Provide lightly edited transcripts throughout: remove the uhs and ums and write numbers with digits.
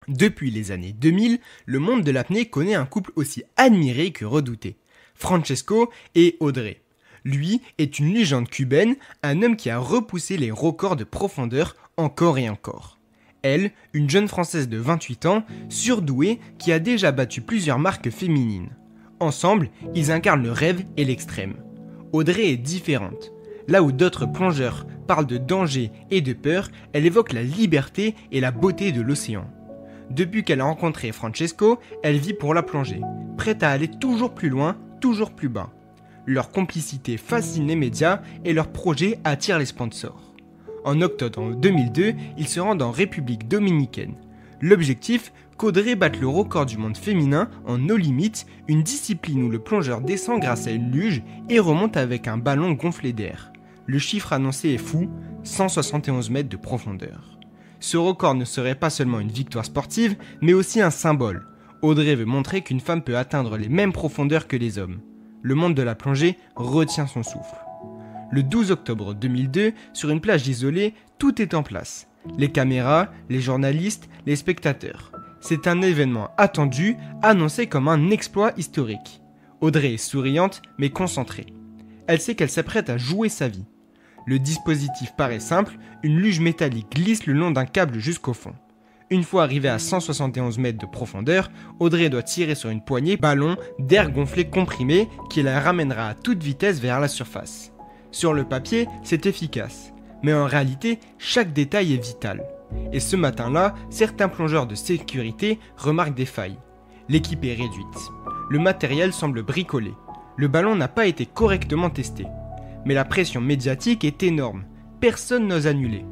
Depuis les années 2000, le monde de l'apnée connaît un couple aussi admiré que redouté, Francesco et Audrey. Lui est une légende cubaine, un homme qui a repoussé les records de profondeur encore et encore. Elle, une jeune Française de 28 ans, surdouée, qui a déjà battu plusieurs marques féminines. Ensemble, ils incarnent le rêve et l'extrême. Audrey est différente. Là où d'autres plongeurs parlent de danger et de peur, elle évoque la liberté et la beauté de l'océan. Depuis qu'elle a rencontré Francesco, elle vit pour la plongée, prête à aller toujours plus loin, toujours plus bas. Leur complicité fascine les médias et leur projet attire les sponsors. En octobre 2002, ils se rendent en République dominicaine. L'objectif, qu'Audrey batte le record du monde féminin en no limit, une discipline où le plongeur descend grâce à une luge et remonte avec un ballon gonflé d'air. Le chiffre annoncé est fou, 171 mètres de profondeur. Ce record ne serait pas seulement une victoire sportive, mais aussi un symbole. Audrey veut montrer qu'une femme peut atteindre les mêmes profondeurs que les hommes. Le monde de la plongée retient son souffle. Le 12 octobre 2002, sur une plage isolée, tout est en place. Les caméras, les journalistes, les spectateurs. C'est un événement attendu, annoncé comme un exploit historique. Audrey est souriante, mais concentrée. Elle sait qu'elle s'apprête à jouer sa vie. Le dispositif paraît simple, une luge métallique glisse le long d'un câble jusqu'au fond. Une fois arrivée à 171 mètres de profondeur, Audrey doit tirer sur une poignée ballon d'air gonflé comprimé qui la ramènera à toute vitesse vers la surface. Sur le papier, c'est efficace, mais en réalité, chaque détail est vital. Et ce matin-là, certains plongeurs de sécurité remarquent des failles. L'équipe est réduite. Le matériel semble bricolé. Le ballon n'a pas été correctement testé. Mais la pression médiatique est énorme. Personne n'ose annuler.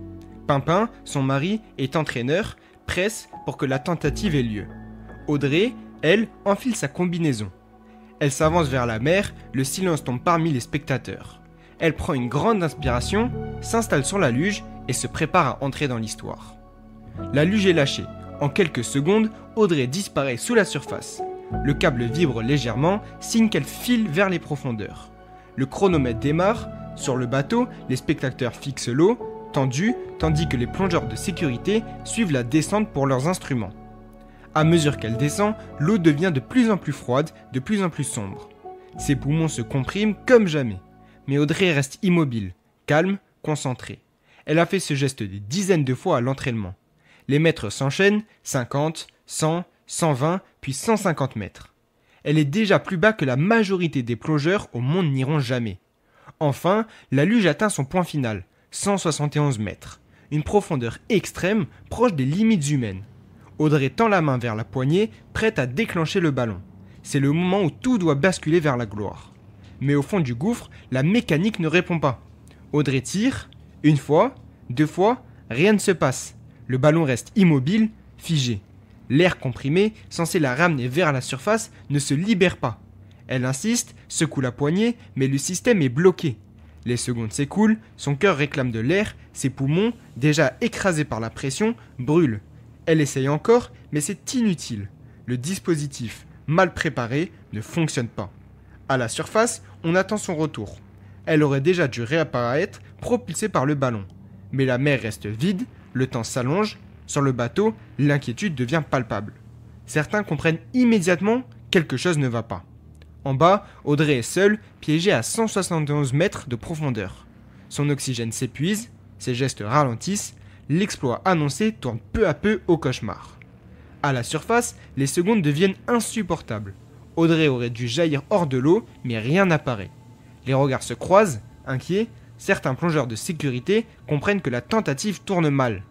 Pimpin, son mari, est entraîneur, presse pour que la tentative ait lieu. Audrey, elle, enfile sa combinaison. Elle s'avance vers la mer, le silence tombe parmi les spectateurs. Elle prend une grande inspiration, s'installe sur la luge et se prépare à entrer dans l'histoire. La luge est lâchée. En quelques secondes, Audrey disparaît sous la surface. Le câble vibre légèrement, signe qu'elle file vers les profondeurs. Le chronomètre démarre. Sur le bateau, les spectateurs fixent l'eau, tendus, tandis que les plongeurs de sécurité suivent la descente pour leurs instruments. À mesure qu'elle descend, l'eau devient de plus en plus froide, de plus en plus sombre. Ses poumons se compriment comme jamais. Mais Audrey reste immobile, calme, concentrée. Elle a fait ce geste des dizaines de fois à l'entraînement. Les mètres s'enchaînent, 50, 100, 120, puis 150 mètres. Elle est déjà plus bas que la majorité des plongeurs au monde n'iront jamais. Enfin, la luge atteint son point final, 171 mètres. Une profondeur extrême, proche des limites humaines. Audrey tend la main vers la poignée, prête à déclencher le ballon. C'est le moment où tout doit basculer vers la gloire. Mais au fond du gouffre, la mécanique ne répond pas. Audrey tire, une fois, deux fois, rien ne se passe. Le ballon reste immobile, figé. L'air comprimé, censé la ramener vers la surface, ne se libère pas. Elle insiste, secoue la poignée, mais le système est bloqué. Les secondes s'écoulent, son cœur réclame de l'air, ses poumons, déjà écrasés par la pression, brûlent. Elle essaye encore, mais c'est inutile. Le dispositif, mal préparé, ne fonctionne pas. À la surface, on attend son retour. Elle aurait déjà dû réapparaître, propulsée par le ballon. Mais la mer reste vide, le temps s'allonge. Sur le bateau, l'inquiétude devient palpable. Certains comprennent immédiatement quelque chose ne va pas. En bas, Audrey est seule, piégée à 171 mètres de profondeur. Son oxygène s'épuise, ses gestes ralentissent, l'exploit annoncé tourne peu à peu au cauchemar. À la surface, les secondes deviennent insupportables. Audrey aurait dû jaillir hors de l'eau, mais rien n'apparaît. Les regards se croisent, inquiets, certains plongeurs de sécurité comprennent que la tentative tourne mal.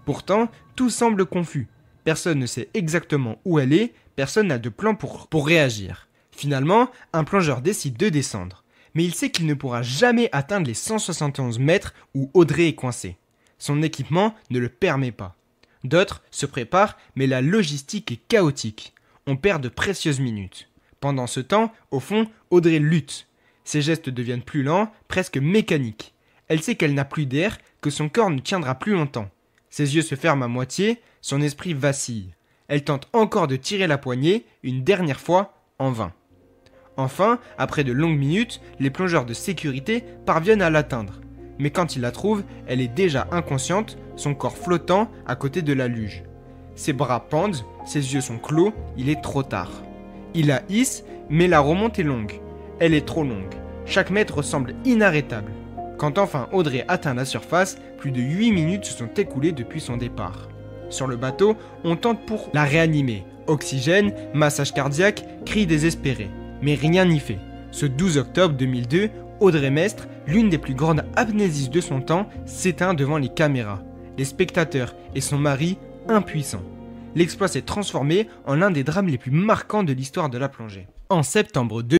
Pourtant, tout semble confus. Personne ne sait exactement où elle est, personne n'a de plan pour réagir. Finalement, un plongeur décide de descendre. Mais il sait qu'il ne pourra jamais atteindre les 171 mètres où Audrey est coincée. Son équipement ne le permet pas. D'autres se préparent, mais la logistique est chaotique. On perd de précieuses minutes. Pendant ce temps, au fond, Audrey lutte. Ses gestes deviennent plus lents, presque mécaniques. Elle sait qu'elle n'a plus d'air, que son corps ne tiendra plus longtemps. Ses yeux se ferment à moitié, son esprit vacille. Elle tente encore de tirer la poignée, une dernière fois, en vain. Enfin, après de longues minutes, les plongeurs de sécurité parviennent à l'atteindre. Mais quand ils la trouvent, elle est déjà inconsciente, son corps flottant à côté de la luge. Ses bras pendent, ses yeux sont clos, il est trop tard. Il la hisse, mais la remonte est longue. Elle est trop longue. Chaque mètre semble inarrêtable. Quand enfin Audrey atteint la surface, plus de 8 minutes se sont écoulées depuis son départ. Sur le bateau, on tente pour la réanimer. Oxygène, massage cardiaque, cris désespérés. Mais rien n'y fait. Ce 12 octobre 2002, Audrey Mestre, l'une des plus grandes apnésistes de son temps, s'éteint devant les caméras. Les spectateurs et son mari, impuissants. L'exploit s'est transformé en l'un des drames les plus marquants de l'histoire de la plongée. En septembre